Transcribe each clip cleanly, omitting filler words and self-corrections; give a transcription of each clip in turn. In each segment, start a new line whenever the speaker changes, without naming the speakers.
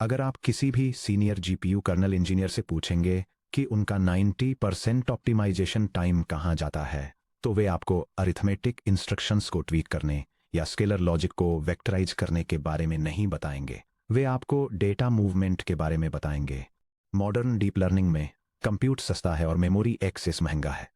अगर आप किसी भी सीनियर जीपीयू कर्नल इंजीनियर से पूछेंगे कि उनका 90% ऑप्टिमाइजेशन टाइम कहाँ जाता है, तो वे आपको अरिथमेटिक इंस्ट्रक्शंस को ट्वीक करने या स्केलर लॉजिक को वेक्टराइज करने के बारे में नहीं बताएंगे। वे आपको डेटा मूवमेंट के बारे में बताएंगे। मॉडर्न डीप लर्निंग में कंप्यूट सस्ता है और मेमोरी एक्सेस महंगा है।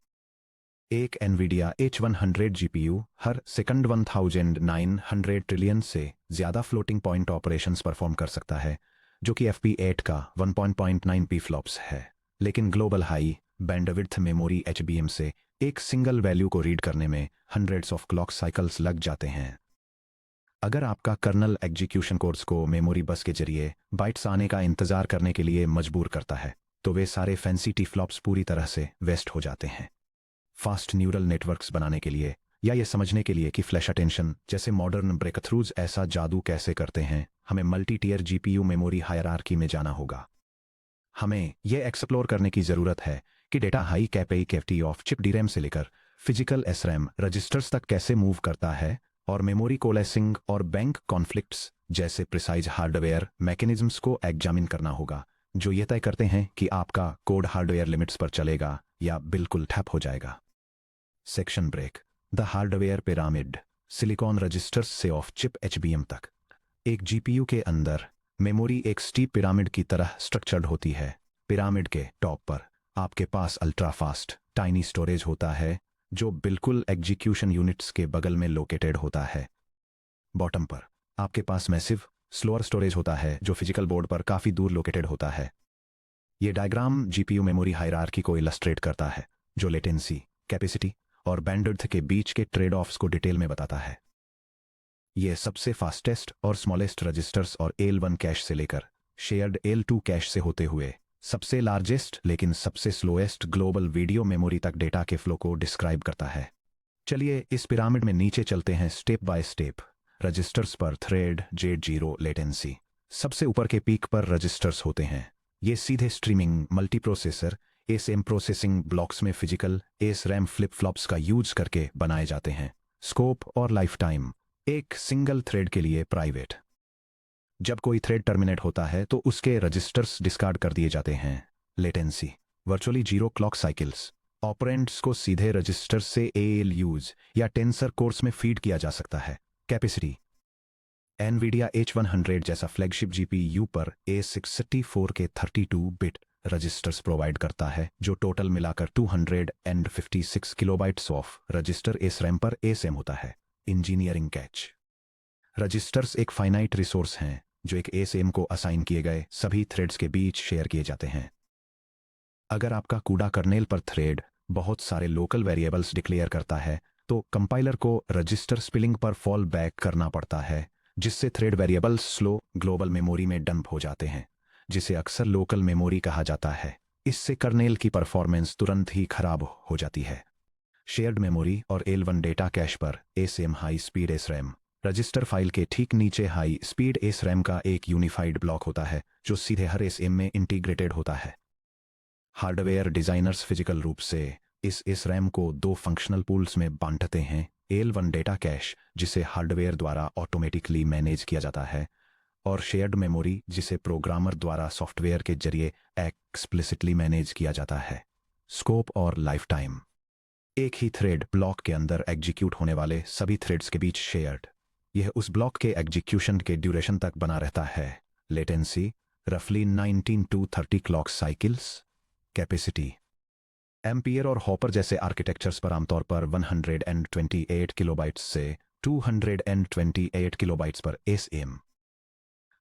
एक एनवीडिया H100 जीपीयू हर सेकंड 1900 ट्रिलियन से ज़्यादा फ्लोटिंग पॉइंट ऑपरेशंस परफॉर्म कर सकता है, जो कि FP8 का 1.9 पीफ्लॉप्स है। लेकिन global high bandwidth memory HBM से एक सिंगल वैल्यू को रीड करने में हंड्रेड्स ऑफ क्लॉक साइकिल्स लग जाते हैं। अगर आपका कर्नल एग्जीक्यूशन कोर्स को मेमोरी बस के जरिए बाइट्स आने का इंतजार करने के लिए मजबूर करता है, तो वे सारे फैंसी टीफ्लॉप्स पूरी तरह से वेस्ट हो जाते हैं। फास्ट न्यूरल नेटवर्क्स बनाने के लिए या ये समझने के लिए कि फ्लैश अटेंशन जैसे मॉडर्न ब्रेकथ्रूज ऐसा जादू कैसे करते हैं, हमें multi tier GPU memory hierarchy में जाना होगा। हमें यह एक्सप्लोर करने की ज़रूरत है कि data high capacity of chip DRAM से लेकर फिजिकल एसरैम रजिस्टर्स तक कैसे मूव करता है, और मेमोरी कोलेसिंग और बैंक कॉन्फ्लिक्ट्स जैसे प्रिसाइज हार्डवेयर मैकेनिज्म्स को एग्जामिन करना होगा, जो ये तय करते हैं कि आपका कोड हार्डवेयर लिमिट्स पर चलेगा या बिल्कुल ठप हो जाएगा। Section break. The hardware pyramid. Silicon registers से ऑफ चिप HBM तक। एक जीपीयू के अंदर मेमोरी एक स्टीप पिरामिड की तरह स्ट्रक्चर्ड होती है। पिरामिड के टॉप पर आपके पास अल्ट्रा फास्ट टाइनी स्टोरेज होता है, जो बिल्कुल एग्जीक्यूशन यूनिट्स के बगल में लोकेटेड होता है। बॉटम पर आपके पास मैसिव स्लोअर स्टोरेज होता है, जो फिजिकल बोर्ड पर काफ़ी दूर लोकेटेड होता है। ये डायग्राम जीपीयू मेमोरी हायरार्की को इलस्ट्रेट करता है, जो लेटेंसी, कैपेसिटी और बैंडविड्थ के बीच के ट्रेड ऑफ्स को डिटेल में बताता है। ये सबसे फास्टेस्ट और स्मॉलेस्ट रजिस्टर्स और L1 कैश से लेकर शेयर्ड L2 कैश से होते हुए सबसे लार्जेस्ट लेकिन सबसे स्लोएस्ट ग्लोबल वीडियो मेमोरी तक डेटा के फ्लो को डिस्क्राइब करता है। चलिए इस पिरामिड में नीचे चलते हैं स्टेप बाय स्टेप। रजिस्टर्स पर थ्रेड Z0 लेटेंसी। सबसे ऊपर के पीक पर रजिस्टर्स होते हैं। ये सीधे streaming multiprocessor ASM processing blocks में फिजिकल SRAM फ्लिप फ्लॉप्स का यूज करके बनाए जाते हैं। स्कोप और लाइफ टाइम। एक सिंगल थ्रेड के लिए प्राइवेट। जब कोई थ्रेड टर्मिनेट होता है तो उसके रजिस्टर्स डिस्कार्ड कर दिए जाते हैं। Latency virtually 0 clock cycles. Operands को सीधे रजिस्टर से ALUs या टेंसर कोर्स में फीड किया जा सकता है। कैपेसिटी एनवीडिया H100 जैसा फ्लैगशिप जीपीयू पर A664 के 32 बिट रजिस्टर्स प्रोवाइड करता है, जो टोटल मिलाकर 256 किलोबाइट्स ऑफ रजिस्टर SRAM पर ASM होता है। Engineering catch. रजिस्टर्स एक फाइनाइट रिसोर्स हैं जो एक ASM को असाइन किए गए सभी थ्रेड्स के बीच शेयर किए जाते हैं। अगर आपका कूडा कर्नेल पर थ्रेड बहुत सारे लोकल वेरिएबल्स डिक्लेयर करता है, तो कंपाइलर को रजिस्टर स्पिलिंग पर फॉल बैक करना पड़ता है, जिससे thread variables slow global memory में डंप हो जाते हैं, जिसे अक्सर लोकल मेमोरी कहा जाता है। इससे कर्नेल की परफॉर्मेंस तुरंत ही खराब हो जाती है। शेयर्ड मेमोरी और L1 डेटा कैश पर ASM high speed SRAM। Register file के ठीक नीचे हाई स्पीड SRAM का एक यूनिफाइड ब्लॉक होता है, जो सीधे हर ASM में इंटीग्रेटेड होता है। हार्डवेयर डिजाइनर्स फिजिकल रूप से इस SRAM को 2 फंक्शनल पूल्स में बांटते हैं। L1 डेटा कैश, जिसे हार्डवेयर द्वारा ऑटोमेटिकली मैनेज किया जाता है, और शेयर्ड मेमोरी, जिसे प्रोग्रामर द्वारा सॉफ्टवेयर के जरिए एक्सप्लिसिटली मैनेज किया जाता है। स्कोप और लाइफ टाइम। एक ही थ्रेड ब्लॉक के अंदर एग्जीक्यूट होने वाले सभी थ्रेड्स के बीच शेयर्ड। यह उस ब्लॉक के एग्जीक्यूशन के ड्यूरेशन तक बना रहता है। लेटेंसी रफली 19 to 30 clock cycles. Capacity ampere और हॉपर जैसे आर्किटेक्चर्स पर आमतौर पर 128 किलोबाइट्स से 228 किलोबाइट्स पर ASM।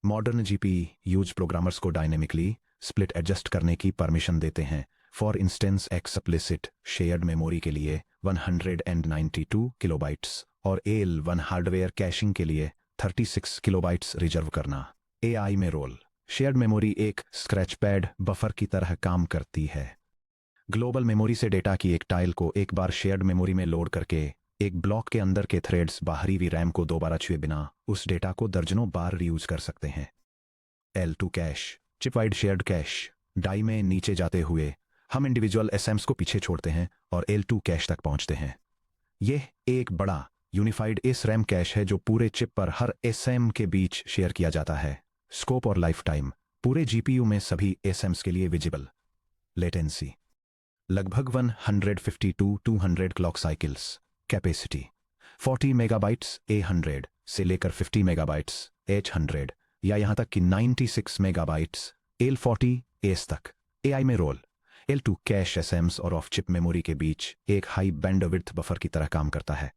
मॉडर्न GPUs प्रोग्रामर्स को डायनेमिकली स्प्लिट एडजस्ट करने की परमिशन देते हैं। For instance explicit shared memory के लिए 192 किलोबाइट्स और L1 हार्डवेयर कैशिंग के लिए 36 किलोबाइट्स रिजर्व करना। AI में रोल। शेयर्ड मेमोरी एक स्क्रैच पैड बफर की तरह काम करती है। ग्लोबल मेमोरी से डेटा की एक टाइल को एक बार शेयर्ड मेमोरी में लोड करके एक ब्लॉक के अंदर के थ्रेड्स बाहरी VRAM को दोबारा छुए बिना उस डेटा को दर्जनों बार रीयूज कर सकते हैं। L2 cache, chip wide shared cache. Die में नीचे जाते हुए हम इंडिविजुअल SMs को पीछे छोड़ते हैं और L2 कैश तक पहुंचते हैं। यह एक बड़ा यूनिफाइड SRAM कैश है जो पूरे चिप पर हर SM के बीच शेयर किया जाता है। स्कोप और लाइफ टाइम पूरे जीपीयू में सभी एसएम्स के लिए विजिबल। लेटेंसी लगभग 150 to 200 clock cycles. Capacity 40 megabytes A100 से लेकर 50 मेगाबाइट्स H100 या यहां तक कि 96 मेगाबाइट्स L40S तक। एआई में रोल L2 कैश एसएम्स और ऑफ चिप मेमोरी के बीच एक हाई बैंडविड्थ बफर की तरह काम करता है।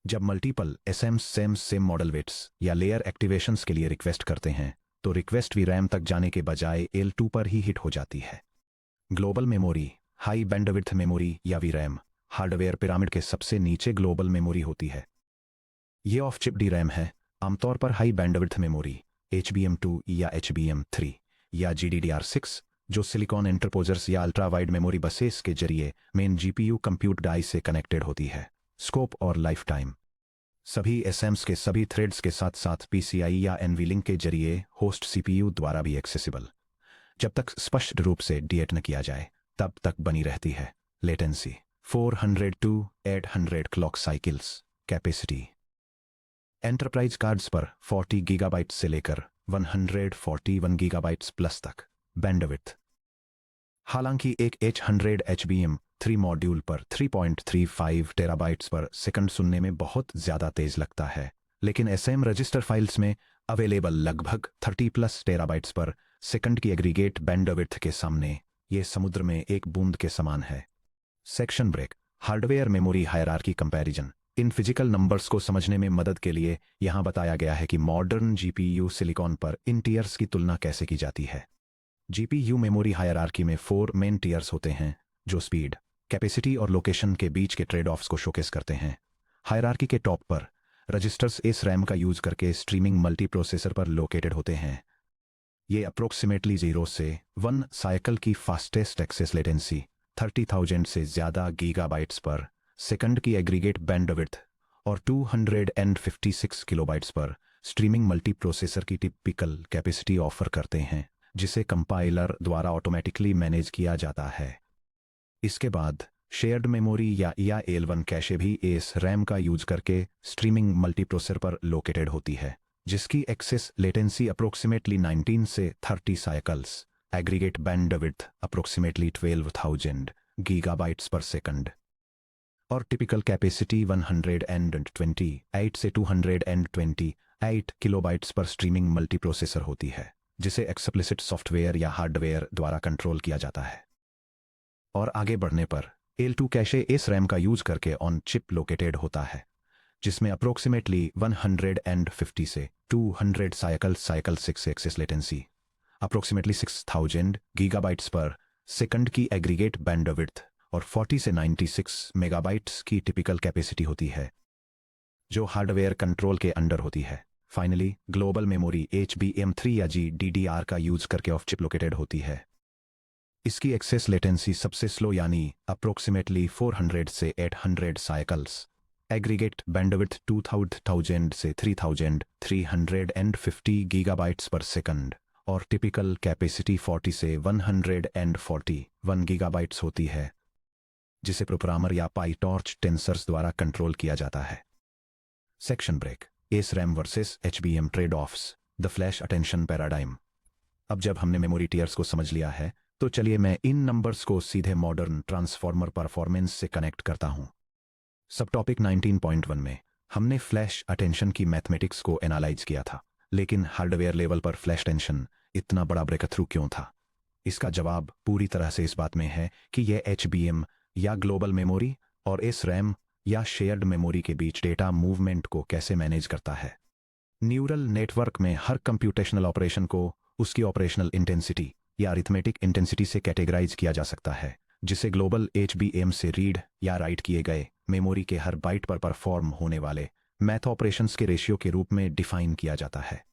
जब मल्टीपल एसएम्स सेम मॉडल वेट्स या लेयर एक्टिवेशंस के लिए रिक्वेस्ट करते हैं तो रिक्वेस्ट भी रैम तक जाने के बजाय L2 पर ही हिट हो जाती है। Global memory high bandwidth memory या वीरैम हार्डवेयर पिरामिड के सबसे नीचे ग्लोबल मेमोरी होती है। ये ऑफ चिप DRAM है, आमतौर पर हाई बैंडविड्थ मेमोरी HBM2 या HBM3 या GDDR6 जो सिलिकॉन इंटरपोजर्स या अल्ट्रा वाइड मेमोरी बसेस के जरिए मेन जीपीयू कंप्यूट डाई से कनेक्टेड होती है। स्कोप और लाइफ टाइम सभी एसएम्स के सभी थ्रेड्स के साथ साथ PCI या NVLink के जरिए होस्ट CPU द्वारा भी एक्सेसिबल। जब तक स्पष्ट रूप से डिएट न किया जाए तब तक बनी रहती है। Latency 400 to 800 clock cycles. Capacity enterprise cards पर 40 गीगाबाइट से लेकर 141 गीगाबाइट्स प्लस तक। बैंडविड्थ हालांकि एक H100 HBM3 मॉड्यूल पर 3.35 टेराबाइट्स पर सेकंड सुनने में बहुत ज़्यादा तेज लगता है, लेकिन एसएम रजिस्टर फाइल्स में अवेलेबल लगभग 30 प्लस टेराबाइट्स पर सेकंड की एग्रीगेट बैंडविड्थ के सामने ये समुद्र में एक बूंद के समान है। Section break hardware memory hierarchy comparison इन फिजिकल नंबर्स को समझने में मदद के लिए यहां बताया गया है कि मॉडर्न जीपीयू सिलिकॉन पर इन टीयर्स की तुलना कैसे की जाती है। जीपीयू मेमोरी हायरार्की में 4 मेन टीयर्स होते हैं जो स्पीड, कैपेसिटी और लोकेशन के बीच के ट्रेड ऑफ्स को शोकेस करते हैं। हायरार्की के टॉप पर रजिस्टर्स इस रैम का यूज करके स्ट्रीमिंग मल्टीप्रोसेसर पर लोकेटेड होते हैं। ये अप्रोक्सीमेटली 0 से 1 साइकिल की फास्टेस्ट एक्सेस लेटेंसी 30,000 से ज़्यादा गीगाबाइट्स पर सेकंड की एग्रीगेट बैंडविड्थ और 256 किलोबाइट्स पर स्ट्रीमिंग मल्टीप्रोसेसर की टिपिकल कैपेसिटी ऑफर करते हैं, जिसे कंपाइलर द्वारा ऑटोमेटिकली मैनेज किया जाता है। इसके बाद शेयर्ड मेमोरी या L1 कैशे भी इस रैम का यूज करके स्ट्रीमिंग मल्टीप्रोसेसर पर लोकेटेड होती है, जिसकी एक्सेस लेटेंसी अप्रोक्सीमेटली 19 से 30 cycles, aggregate bandwidth approximately 12,000 gigabytes पर सेकंड और टिपिकल कैपेसिटी 128 से 228 किलोबाइट्स पर स्ट्रीमिंग मल्टीप्रोसेसर होती है, जिसे एक्सप्लिसिट सॉफ्टवेयर या हार्डवेयर द्वारा कंट्रोल किया जाता है। और आगे बढ़ने पर L2 कैशे इस रैम का यूज करके ऑन चिप लोकेटेड होता है, जिसमें अप्रोक्सीमेटली 150 से 200 cycle 6 access latency approximately 6,000 gigabytes पर सेकंड की एग्रीगेट बैंडविड्थ और 40 से 96 मेगाबाइट्स की टिपिकल कैपेसिटी होती है, जो हार्डवेयर कंट्रोल के अंडर होती है। फाइनली ग्लोबल मेमोरी HBM3 या GDDR का यूज करके ऑफ चिप लोकेटेड होती है। इसकी एक्सेस लेटेंसी सबसे स्लो यानी अप्रोक्सीमेटली 400 से 800 साइकिल्स, एग्रीगेट बैंडविड्थ 2,000 से 3,350 गीगाबाइट्स पर सेकंड और टिपिकल कैपेसिटी 40 से 141 गीगाबाइट्स होती है, जिसे प्रोग्रामर या पाईटॉर्च टेंसर्स द्वारा कंट्रोल किया जाता है। Section break S RAM versus HBM trade offs the flash attention paradigm. अब जब हमने मेमोरी टीयर्स को समझ लिया है तो चलिए मैं इन नंबर्स को सीधे मॉडर्न ट्रांसफॉर्मर परफॉर्मेंस से कनेक्ट करता हूं। सब टॉपिक 19.1 में हमने फ्लैश अटेंशन की मैथमेटिक्स को एनालाइज किया था, लेकिन हार्डवेयर लेवल पर फ्लैश टेंशन इतना बड़ा ब्रेक थ्रू क्यों था? इसका जवाब पूरी तरह से इस बात में है कि यह HBM या ग्लोबल मेमोरी और इस रैम या शेयर्ड मेमोरी के बीच डेटा मूवमेंट को कैसे मैनेज करता है। न्यूरल नेटवर्क में हर कंप्यूटेशनल ऑपरेशन को उसकी ऑपरेशनल इंटेंसिटी या अरिथमेटिक इंटेंसिटी से कैटेगराइज किया जा सकता है, जिसे ग्लोबल HBM से रीड या राइट किए गए मेमोरी के हर बाइट पर परफॉर्म होने वाले मैथ ऑपरेशंस के रेशियो के रूप में डिफाइन किया जाता है।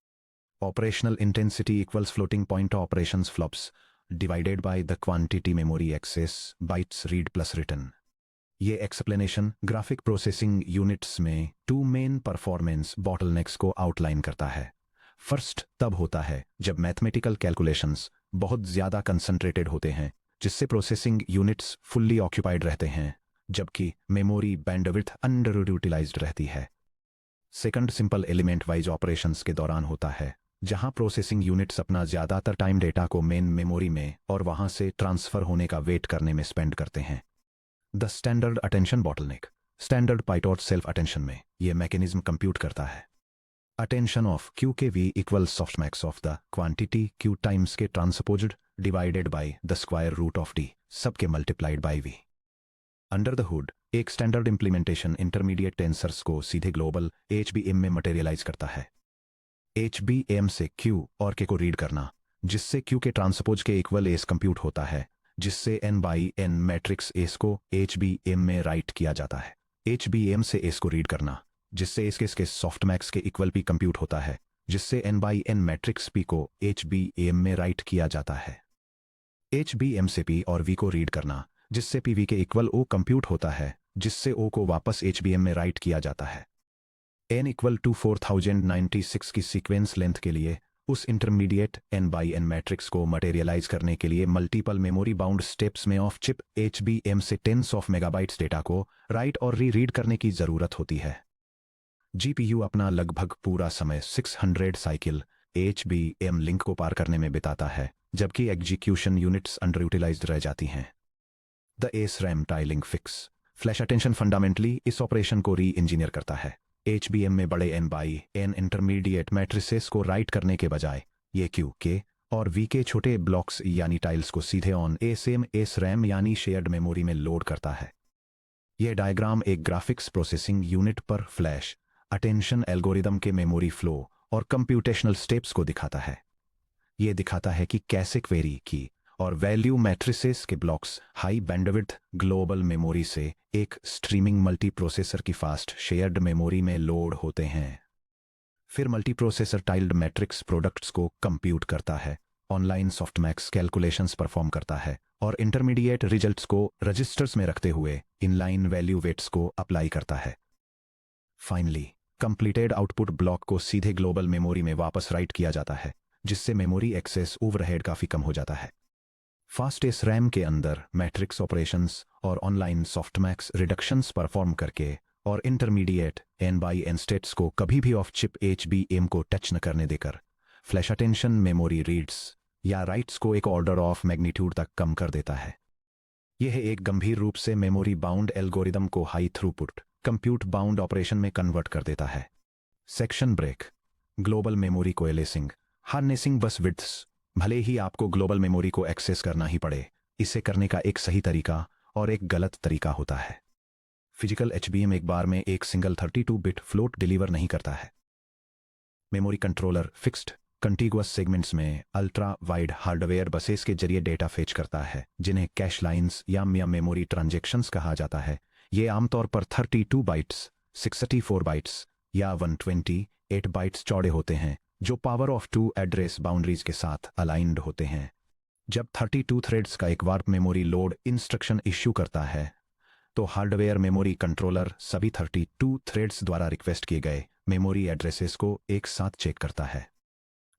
Operational intensity equals floating point operations flops divided by the quantity memory access bytes read plus return. ये एक्सप्लेनेशन ग्राफिक प्रोसेसिंग यूनिट्स में 2 मेन परफॉर्मेंस बॉटलनेक्स को आउटलाइन करता है। फर्स्ट तब होता है जब मैथमेटिकल कैलकुलेशंस बहुत ज़्यादा कंसंट्रेटेड होते हैं, जिससे प्रोसेसिंग यूनिट्स फुल्ली ऑक्यूपाइड रहते हैं, जबकि मेमोरी बैंडविड्थ अंडर यूटिलाइज्ड रहती है। Second simple element wise operations के दौरान होता है, जहां प्रोसेसिंग यूनिट्स अपना ज़्यादातर टाइम डेटा को मेन मेमोरी में और वहां से ट्रांसफ़र होने का वेट करने में स्पेंड करते हैं। The standard attention bottleneck. Standard PyTorch self attention में यह मैकेनिज्म कंप्यूट करता है attention of Q K V equal softmax of the quantity Q times K transposed divided by the square root of D sub k multiplied by V. Under the hood एक standard implementation intermediate tensors को सीधे global HBM में materialise करता है। HBM से Q और के को रीड करना, जिससे क्यू के ट्रांसपोज के इक्वल एस कंप्यूट होता है, जिससे n by n matrix S को एचबीएम में राइट किया जाता है। एचबीएम से एस को रीड करना, जिससे एस के सॉफ्टमैक्स के इक्वल पी कंप्यूट होता है, जिससे n by n matrix P को एचबीएम में राइट किया जाता है। एचबीएम से पी और वी को रीड करना, जिससे पी वी के इक्वल ओ कंप्यूट होता है, जिससे ओ को वापस एचबीएम में राइट किया जाता है। n इक्वल टू 4096 की सीक्वेंस लेंथ के लिए उस intermediate n by n matrix को मटेरियलाइज करने के लिए मल्टीपल मेमोरी बाउंड स्टेप्स में ऑफ चिप एचबीएम से टेंस ऑफ मेगाबाइट्स डेटा को राइट और री रीड करने की जरूरत होती है। जीपीयू अपना लगभग पूरा समय 600 साइकिल एचबीएम लिंक को पार करने में बिताता है, जबकि एग्जीक्यूशन यूनिट्स अंडर यूटिलाइज्ड रह जाती हैं। The S RAM tiling fix flash attention fundamentally इस ऑपरेशन को री इंजीनियर करता है। एचबीएम में बड़े n by n intermediate matrices को राइट करने के बजाय ये क्यू के और वी के छोटे ब्लॉक्स यानी टाइल्स को सीधे ऑन एसएम एस रैम यानी शेयर्ड मेमोरी में लोड करता है। यह डायग्राम एक ग्राफिक्स प्रोसेसिंग यूनिट पर फ्लैश अटेंशन एल्गोरिदम के मेमोरी फ्लो और कंप्यूटेशनल स्टेप्स को दिखाता है। यह दिखाता है कि कैसे क्वेरी की और वैल्यू मैट्रिसेस के blocks high bandwidth global memory से एक स्ट्रीमिंग मल्टीप्रोसेसर की फास्ट शेयर्ड मेमोरी में लोड होते हैं। फिर मल्टीप्रोसेसर टाइल्ड मैट्रिक्स प्रोडक्ट्स को कंप्यूट करता है, ऑनलाइन सॉफ्टमैक्स कैलकुलेशंस परफॉर्म करता है और इंटरमीडिएट रिजल्ट्स को रजिस्टर्स में रखते हुए इनलाइन वैल्यू वेट्स को अप्लाई करता है। फाइनली कंप्लीटेड आउटपुट ब्लॉक को सीधे ग्लोबल मेमोरी में वापस राइट किया जाता है, जिससे मेमोरी एक्सेस ओवरहेड काफी कम हो जाता है। फास्ट एस रैम के अंदर मैट्रिक्स ऑपरेशंस और ऑनलाइन सॉफ्टमैक्स रिडक्शंस परफॉर्म करके और intermediate n by n states को कभी भी ऑफ चिप एचबीएम को टच न करने देकर फ्लैश अटेंशन मेमोरी रीड्स या राइट्स को एक ऑर्डर ऑफ मैग्नीट्यूड तक कम कर देता है। यह एक गंभीर रूप से मेमोरी बाउंड एल्गोरिदम को high throughput compute bound operation में कन्वर्ट कर देता है। Section break global memory coalescing harnessing bus widths. भले ही आपको ग्लोबल मेमोरी को एक्सेस करना ही पड़े, इसे करने का एक सही तरीका और एक गलत तरीका होता है। फिजिकल एचबीएम एक बार में एक सिंगल 32 बिट फ्लोट डिलीवर नहीं करता है। मेमोरी कंट्रोलर फिक्स्ड कंटीगुअस सेगमेंट्स में अल्ट्रा वाइड हार्डवेयर बसेस के जरिए डेटा फेच करता है, जिन्हें कैश लाइंस या मेमोरी ट्रांजैक्शंस कहा जाता है। ये आमतौर पर 32 बाइट्स, 64 बाइट्स या 128 बाइट्स चौड़े होते हैं, जो पावर ऑफ 2 एड्रेस बाउंड्रीज के साथ अलाइंड होते हैं। जब 32 थ्रेड्स का एक warp memory load instruction issue करता है, तो हार्डवेयर मेमोरी कंट्रोलर सभी 32 थ्रेड्स द्वारा रिक्वेस्ट किए गए मेमोरी एड्रेसेस को एक साथ चेक करता है।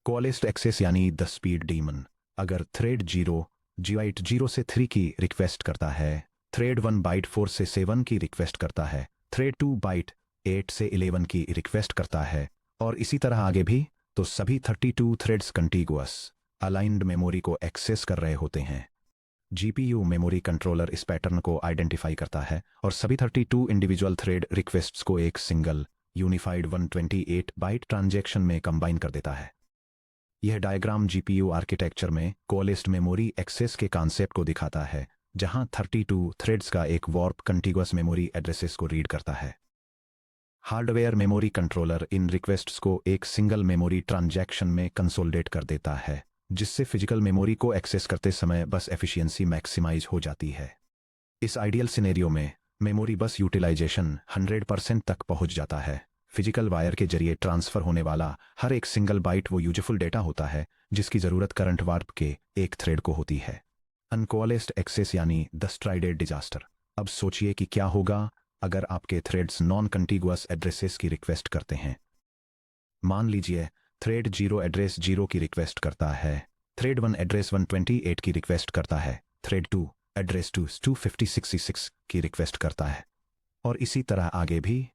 कोअलिस्ड एक्सेस यानी द स्पीड डीमन। अगर थ्रेड 0 बाइट 0 से 3 की रिक्वेस्ट करता है, थ्रेड 1 बाइट 4 से 7 की रिक्वेस्ट करता है, थ्रेड 2 बाइट 8 से 11 की रिक्वेस्ट करता है और इसी तरह आगे भी, तो सभी 32 थ्रेड्स कंटीगुअस अलाइंड मेमोरी को एक्सेस कर रहे होते हैं। जीपीयू मेमोरी कंट्रोलर इस पैटर्न को आइडेंटिफाई करता है और सभी 32 इंडिविजुअल थ्रेड रिक्वेस्ट्स को एक सिंगल यूनिफाइड 128 बाइट ट्रांजैक्शन में कंबाइन कर देता है। यह डायग्राम जीपीयू आर्किटेक्चर में कोअलिस्ड मेमोरी एक्सेस के कॉन्सेप्ट को दिखाता है, जहां 32 थ्रेड्स का एक वार्प कंटीगुअस मेमोरी एड्रेसेस को रीड करता है। हार्डवेयर मेमोरी कंट्रोलर इन रिक्वेस्ट्स को एक सिंगल मेमोरी ट्रांजैक्शन में कंसोलिडेट कर देता है, जिससे फिजिकल मेमोरी को एक्सेस करते समय बस एफिशिएंसी मैक्सिमाइज हो जाती है। इस आइडियल सिनेरियो में मेमोरी बस यूटिलाइजेशन 100% तक पहुंच जाता है। फिजिकल वायर के जरिए ट्रांसफर होने वाला हर एक सिंगल बाइट वो यूजफुल डेटा होता है जिसकी जरूरत करंट वार्प के एक थ्रेड को होती है। अनकोअलिस्ड एक्सेस यानी द स्ट्राइडेड डिजास्टर। अब सोचिए कि क्या होगा अगर आपके थ्रेड्स नॉन कंटीगुअस एड्रेसेस की रिक्वेस्ट करते हैं। मान लीजिए थ्रेड 0 एड्रेस 0 की रिक्वेस्ट करता है, थ्रेड 1 एड्रेस 128 की रिक्वेस्ट करता है, थ्रेड 2 एड्रेस 256 की रिक्वेस्ट करता है और इसी तरह आगे भी,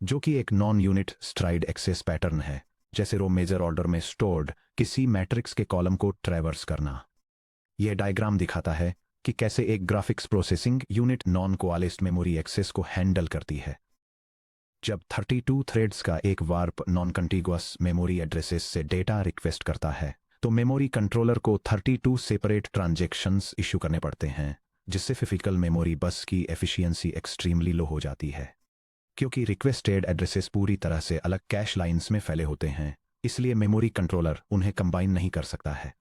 जो कि एक non unit stride access pattern है जैसे रो मेजर ऑर्डर में स्टोर्ड किसी मैट्रिक्स के कॉलम को ट्रैवर्स करना। यह डायग्राम दिखाता है कि कैसे एक graphics processing unit non coalesced memory access को हैंडल करती है। जब 32 थ्रेड्स का एक warp non contiguous memory addresses से डेटा रिक्वेस्ट करता है तो मेमोरी कंट्रोलर को 32 सेपरेट ट्रांजैक्शंस इशू करने पड़ते हैं, जिससे फिजिकल मेमोरी बस की एफिशिएंसी एक्सट्रीमली लो हो जाती है। क्योंकि रिक्वेस्टेड एड्रेसेस पूरी तरह से अलग कैश लाइंस में फैले होते हैं, इसलिए मेमोरी कंट्रोलर उन्हें कंबाइन नहीं कर सकता है।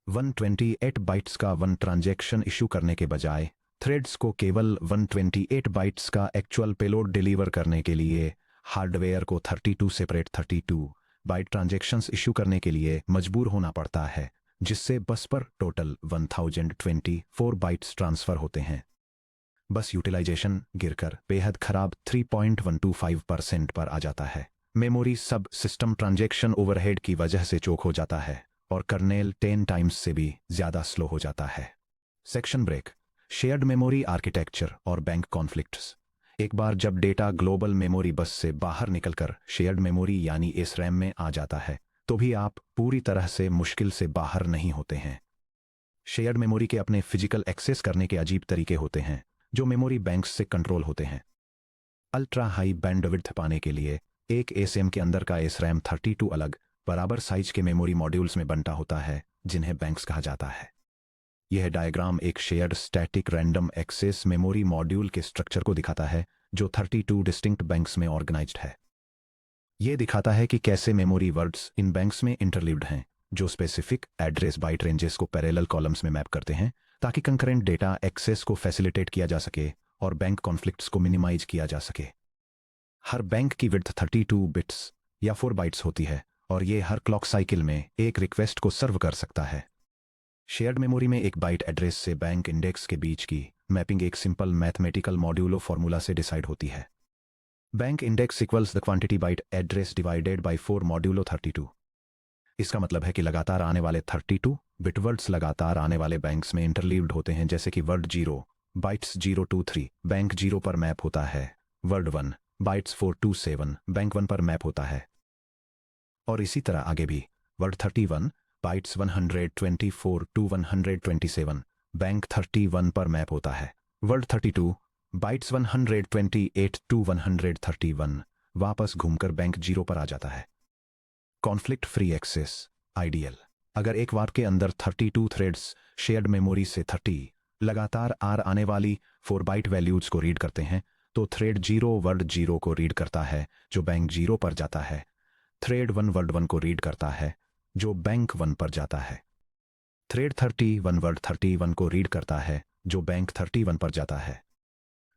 128 बाइट्स का वन ट्रांजैक्शन इशू करने के बजाय थ्रेड्स को केवल 128 बाइट्स का एक्चुअल पेलोड डिलीवर करने के लिए हार्डवेयर को 32 सेपरेट 32 बाइट ट्रांजैक्शंस इशू करने के लिए मजबूर होना पड़ता है, जिससे बस पर टोटल 1024 बाइट्स ट्रांसफर होते हैं। बस यूटिलाइजेशन गिरकर बेहद खराब 3.125% पर आ जाता है। मेमोरी सब सिस्टम ट्रांजैक्शन ओवरहेड की वजह से चोक हो जाता है और कर्नेल 10 टाइम्स से भी ज्यादा स्लो हो जाता है। Section break, shared memory architecture और बैंक कॉन्फ्लिक्ट्स। एक बार जब डेटा ग्लोबल मेमोरी बस से बाहर निकलकर शेयर्ड मेमोरी यानी SRAM में आ जाता है तो भी आप पूरी तरह से मुश्किल से बाहर नहीं होते हैं। शेयर्ड मेमोरी के अपने फिजिकल एक्सेस करने के अजीब तरीके होते हैं जो मेमोरी बैंक्स से कंट्रोल होते हैं। अल्ट्रा हाई बैंडविड्थ पाने के लिए एक SRAM के अंदर का SRAM 32 अलग बराबर साइज के मेमोरी मॉड्यूल्स में बंटा होता है, जिन्हें बैंक्स कहा जाता है। यह डायग्राम एक shared static random access memory module के स्ट्रक्चर को दिखाता है जो 32 डिस्टिंक्ट बैंक्स में ऑर्गेनाइज्ड है। यह दिखाता है कि कैसे मेमोरी वर्ड्स इन बैंक्स में इंटरलीव्ड हैं, जो स्पेसिफिक एड्रेस बाइट रेंजेस को पैरेलल कॉलम्स में मैप करते हैं ताकि कंकरेंट डेटा एक्सेस को फैसिलिटेट किया जा सके और बैंक कॉन्फ्लिक्ट्स को मिनिमाइज किया जा सके। हर बैंक की विड्थ 32 बिट्स या 4 बाइट्स होती है और ये हर क्लॉक साइकिल में एक रिक्वेस्ट को सर्व कर सकता है। शेयर्ड मेमोरी में एक बाइट एड्रेस से बैंक इंडेक्स के बीच की मैपिंग एक सिंपल मैथमेटिकल मॉड्यूलो फॉर्मूला से डिसाइड होती है। Bank index equals the quantity byte address divided by 4 modulo 32। इसका मतलब है कि लगातार आने वाले 32 बिट वर्ड्स लगातार आने वाले बैंक्स में इंटरलीव्ड होते हैं, जैसे कि वर्ड 0 बाइट्स 023 बैंक 0 पर मैप होता है, वर्ड 1 बाइट्स 427 बैंक 1 पर मैप होता है, और इसी तरह आगे भी वर्ड 31 बाइट्स 124 टू 127 बैंक 31 पर मैप होता है, वर्ड 32 बाइट्स 128 टू 131 वापस घूमकर बैंक 0 पर आ जाता है। Conflict free access ideal. अगर एक वार के अंदर 32 थ्रेड्स शेयर्ड मेमोरी से 30 लगातार आने वाली 4 बाइट वैल्यूज को रीड करते हैं तो थ्रेड 0 वर्ड 0 को रीड करता है जो बैंक 0 पर जाता है, थ्रेड 1 वर्ड 1 को रीड करता है जो बैंक 1 पर जाता है, थ्रेड 31 वर्ड 31 को रीड करता है जो बैंक 31 पर जाता है।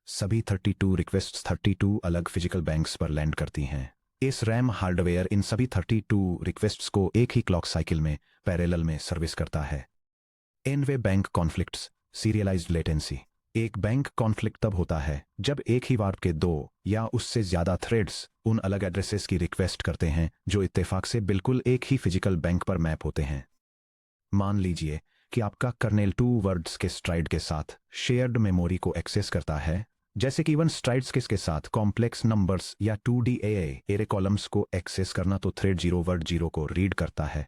सभी 32 रिक्वेस्ट्स 32 अलग फिजिकल बैंक्स पर लैंड करती हैं। SRAM हार्डवेयर इन सभी 32 रिक्वेस्ट्स को एक ही क्लॉक साइकिल में पैरेलल में सर्विस करता है। Envy bank conflicts serialised latency. एक बैंक कॉन्फ्लिक्ट तब होता है जब एक ही वार्प के 2 या उससे ज्यादा थ्रेड्स उन अलग एड्रेसेस की रिक्वेस्ट करते हैं जो इत्तेफाक से बिल्कुल एक ही फिजिकल बैंक पर मैप होते हैं। मान लीजिए कि आपका कर्नेल 2 वर्ड्स के स्ट्राइड के साथ शेयर्ड मेमोरी को एक्सेस करता है, जैसे कि 1 स्ट्राइड्स के साथ कॉम्प्लेक्स नंबर्स या 2D एरे कॉलम्स को एक्सेस करना, तो थ्रेड 0 वर्ड 0 को रीड करता है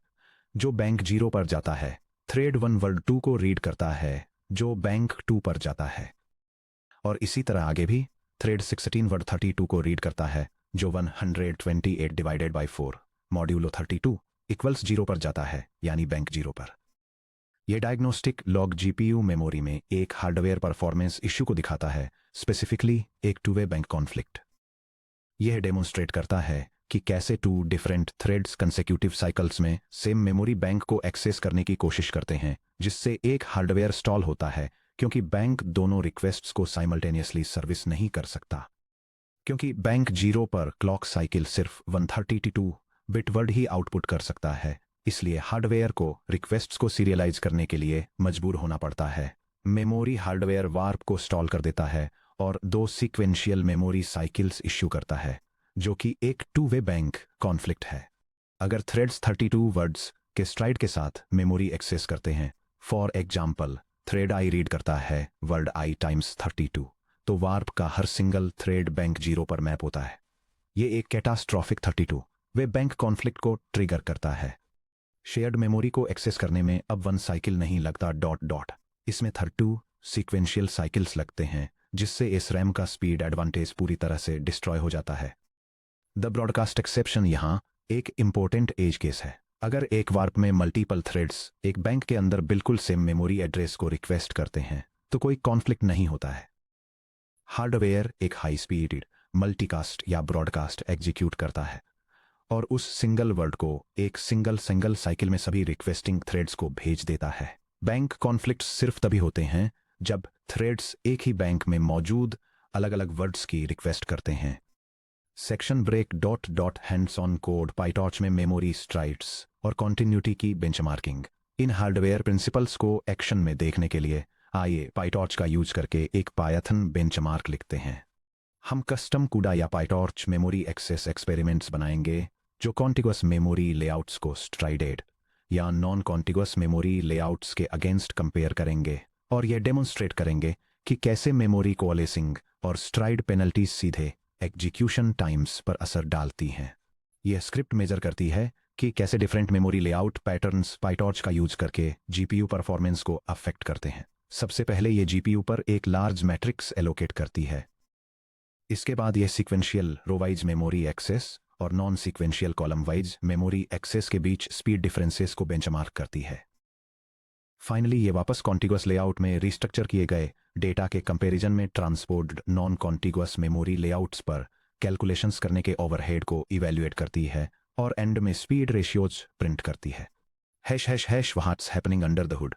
जो बैंक 0 पर जाता है, थ्रेड 1 वर्ड 2 को रीड करता है जो बैंक 2 पर जाता है, और इसी तरह आगे भी थ्रेड 16 वर्ड 32 को रीड करता है जो 128 डिवाइडेड बाय 4 मॉड्यूलो 32 इक्वल्स 0 पर जाता है, यानी बैंक 0 पर। यह डायग्नोस्टिक लॉग GPU मेमोरी में एक हार्डवेयर परफॉर्मेंस इश्यू को दिखाता है, स्पेसिफिकली एक 2-वे बैंक कॉन्फ्लिक्ट। यह डेमोन्स्ट्रेट करता है कि कैसे 2 डिफरेंट थ्रेड्स कंसेक्यूटिव साइकिल्स में सेम मेमोरी बैंक को एक्सेस करने की कोशिश करते हैं, जिससे एक हार्डवेयर स्टॉल होता है क्योंकि बैंक दोनों रिक्वेस्ट्स को साइमल्टेनियसली सर्विस नहीं कर सकता। क्योंकि बैंक 0 पर क्लॉक साइकिल सिर्फ 132 बिट वर्ड ही आउटपुट कर सकता है, इसलिए हार्डवेयर को रिक्वेस्ट्स को सीरियलाइज करने के लिए मजबूर होना पड़ता है। मेमोरी हार्डवेयर वार्प को स्टॉल कर देता है और 2 सीक्वेंशियल मेमोरी साइकिल्स इश्यू करता है, जो कि एक 2-वे बैंक कॉन्फ्लिक्ट है। अगर थ्रेड्स 32 वर्ड्स के स्ट्राइड के साथ मेमोरी एक्सेस करते हैं, for example thread I read करता है वर्ड I टाइम्स 32, तो वार्प का हर सिंगल थ्रेड बैंक 0 पर मैप होता है। ये एक कैटास्ट्रॉफिक 32 वे बैंक कॉन्फ्लिक्ट को ट्रिगर करता है। शेयर्ड मेमोरी को एक्सेस करने में अब 1 साइकिल नहीं लगता डॉट डॉट, इसमें 32 सीक्वेंशियल साइकिल्स लगते हैं, जिससे इस रैम का स्पीड एडवांटेज पूरी तरह से डिस्ट्रॉय हो जाता है। द ब्रॉडकास्ट एक्सेप्शन यहाँ एक इंपॉर्टेंट एज केस है। अगर एक वार्प में मल्टीपल थ्रेड्स एक बैंक के अंदर बिल्कुल सेम मेमोरी एड्रेस को रिक्वेस्ट करते हैं तो कोई कॉन्फ्लिक्ट नहीं होता है। हार्डवेयर एक हाई स्पीड मल्टीकास्ट या ब्रॉडकास्ट एग्जीक्यूट करता है और उस सिंगल वर्ड को एक सिंगल साइकिल में सभी रिक्वेस्टिंग थ्रेड्स को भेज देता है। बैंक कॉन्फ्लिक्ट्स सिर्फ तभी होते हैं जब थ्रेड्स एक ही बैंक में मौजूद अलग अलग वर्ड्स की रिक्वेस्ट करते हैं। Section break dot dot hands on code PyTorch में मेमोरी स्ट्राइड्स और कॉन्टिन्यूटी की बेंचमार्किंग। इन हार्डवेयर प्रिंसिपल्स को एक्शन में देखने के लिए आइए पाइटॉर्च का यूज करके एक पायथन बेंचमार्क लिखते हैं। हम कस्टम कूडा या पाइटॉर्च मेमोरी एक्सेस एक्सपेरिमेंट्स बनाएंगे जो कॉन्टिगुअस मेमोरी लेआउट्स को स्ट्राइडेड या नॉन कॉन्टिगुअस मेमोरी लेआउट्स के अगेंस्ट कंपेयर करेंगे और यह डेमोन्स्ट्रेट करेंगे कि कैसे मेमोरी कोअलेसिंग और स्ट्राइड पेनल्टीज सीधे एग्जीक्यूशन टाइम्स पर असर डालती हैं। यह स्क्रिप्ट मेजर करती है कि कैसे different memory layout patterns PyTorch का यूज करके जीपीयू परफॉर्मेंस को अफेक्ट करते हैं। सबसे पहले यह जीपीयू पर एक लार्ज मैट्रिक्स एलोकेट करती है। इसके बाद यह sequential row wise memory access और non sequential column wise memory access के बीच स्पीड डिफरेंसेस को बेंचमार्क करती है। फाइनली ये वापस कॉन्टिगुअस लेआउट में रिस्ट्रक्चर किए गए डेटा के कंपैरिजन में transported non contiguous memory layouts पर कैलकुलेशंस करने के ओवरहेड को इवैल्यूएट करती है और एंड में स्पीड रेशियोज प्रिंट करती है। # What's happening under the hood.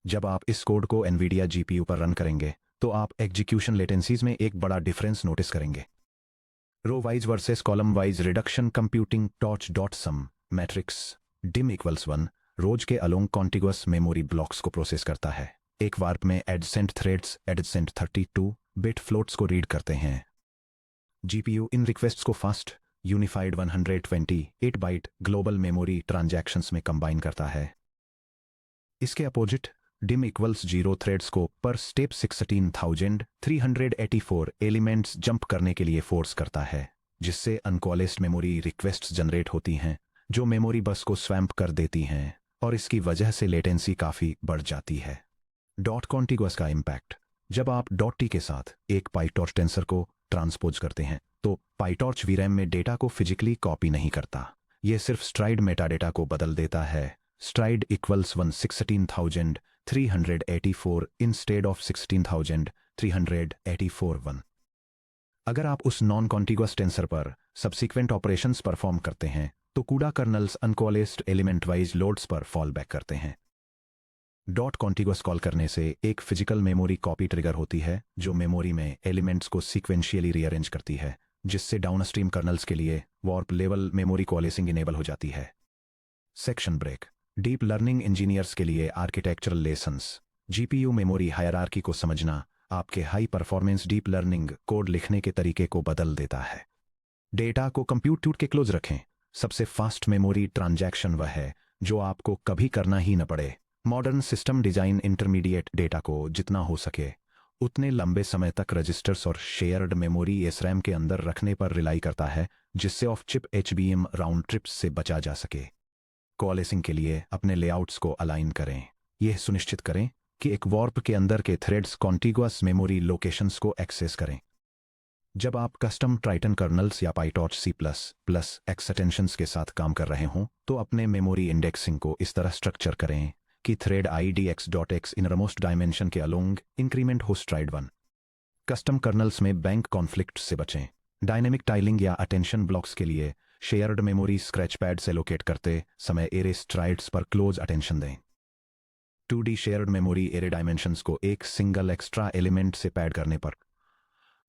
जब आप इस कोड को एनवीडिया जीपीयू पर रन करेंगे तो आप एग्जीक्यूशन लेटेंसीज में एक बड़ा डिफरेंस नोटिस करेंगे। Row wise versus column wise reduction computing torch dot sum matrix dim equals 1 rows के अलोंग कॉन्टिगुअस मेमोरी ब्लॉक्स को प्रोसेस करता है। एक वार्प में adjacent threads adjacent 32 bit floats को रीड करते हैं। जीपीयू इन रिक्वेस्ट्स को fast unified 128 byte global memory transactions में कंबाइन करता है। इसके अपोजिट डिम इक्वल्स 0 थ्रेड्स को पर स्टेप 16,384 एलिमेंट्स जंप करने के लिए फोर्स करता है, जिससे अनकॉलेस्ड मेमोरी रिक्वेस्ट्स जनरेट होती हैं जो मेमोरी बस को स्वैम्प कर देती हैं और इसकी वजह से लेटेंसी काफ़ी बढ़ जाती है। डॉट कॉन्टिगुअस का इम्पैक्ट। जब आप डॉट टी के साथ एक पाइटॉर्च टेंसर को ट्रांसपोज करते हैं तो पाइटॉर्च वीरैम में डेटा को फिजिकली कॉपी नहीं करता, यह सिर्फ स्ट्राइड मेटाडेटा को बदल देता है। स्ट्राइड इक्वल्स 16,384 इंस्टेड ऑफ 16,384 अगर आप उस नॉन कॉन्टिगुअस टेंसर पर सबसीक्वेंट ऑपरेशंस परफॉर्म करते हैं तो कूडा कर्नल्स अनकॉलेस्ड एलिमेंट वाइज लोड्स पर फॉल बैक करते हैं। डॉट कॉन्टिगुअस कॉल करने से एक फिजिकल मेमोरी कॉपी ट्रिगर होती है जो मेमोरी में एलिमेंट्स को सीक्वेंशियली रीअरेंज करती है, जिससे डाउनस्ट्रीम कर्नल्स के लिए warp level memory coalescing enable हो जाती है। Section break. Deep learning engineers के लिए architectural lessons. GPU memory hierarchy को समझना आपके high performance deep learning code लिखने के तरीके को बदल देता है। डेटा को कंप्यूट के क्लोज रखें। सबसे फास्ट मेमोरी ट्रांजैक्शन वह है जो आपको कभी करना ही न पड़े। Modern system design intermediate data को जितना हो सके उतने लंबे समय तक रजिस्टर्स और शेयर्ड मेमोरी एसरैम के अंदर रखने पर रिलाई करता है, जिससे of chip HBM round trips से बचा जा सके। कोअलेसिंग के लिए अपने लेआउट्स को अलाइन करें। यह सुनिश्चित करें कि एक वॉर्प के अंदर के थ्रेड्स कॉन्टिगुअस मेमोरी लोकेशंस को एक्सेस करें। जब आप कस्टम ट्राइटन कर्नल्स या पाइटॉर्च C++ एक्सटेंशंस के साथ काम कर रहे हों तो अपने मेमोरी इंडेक्सिंग को इस तरह स्ट्रक्चर करें कि थ्रेड idx.x इनरमोस्ट डायमेंशन के अलोंग इंक्रीमेंट हो स्ट्राइड 1। कस्टम कर्नल्स में बैंक कॉन्फ्लिक्ट से बचें। डायनेमिक टाइलिंग या अटेंशन ब्लॉक्स के लिए शेयर्ड मेमोरी स्क्रैच पैड से लोकेट करते समय एरे स्ट्राइड्स पर क्लोज अटेंशन दें। 2D shared memory array dimensions को एक सिंगल एक्स्ट्रा एलिमेंट से पैड करने पर,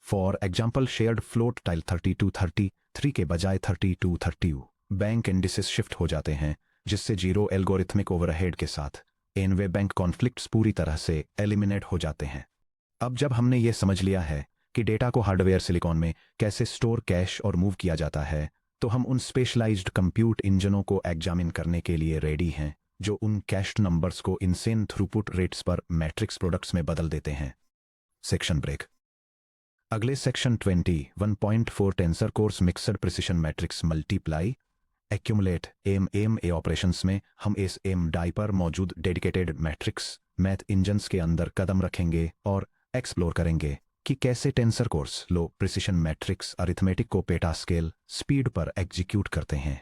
for example shared float tile 3233 के बजाय 3232, बैंक इंडिसेस शिफ्ट हो जाते हैं, जिससे जीरो एल्गोरिथमिक ओवरहेड के साथ एनवे बैंक कॉन्फ्लिक्ट्स पूरी तरह से एलिमिनेट हो जाते हैं। अब जब हमने ये समझ लिया है कि डेटा को हार्डवेयर सिलिकॉन में कैसे स्टोर, कैश और मूव किया जाता है, तो हम उन स्पेशलाइज्ड कंप्यूट इंजनों को एग्जामिन करने के लिए रेडी हैं जो उन कैश्ड नंबर्स को इनसेन थ्रूपुट रेट्स पर मैट्रिक्स प्रोडक्ट्स में बदल देते हैं। Section break. अगले section 21.4 tensor cores mixed precision matrix multiply accumulate M A operations में हम इस एम डाई पर मौजूद डेडिकेटेड मैट्रिक्स मैथ इंजन्स के अंदर कदम रखेंगे और एक्सप्लोर करेंगे कि कैसे टेंसर कोर्स लो प्रिसिशन मैट्रिक्स अरिथमेटिक को पेटा स्केल स्पीड पर एग्जीक्यूट करते हैं।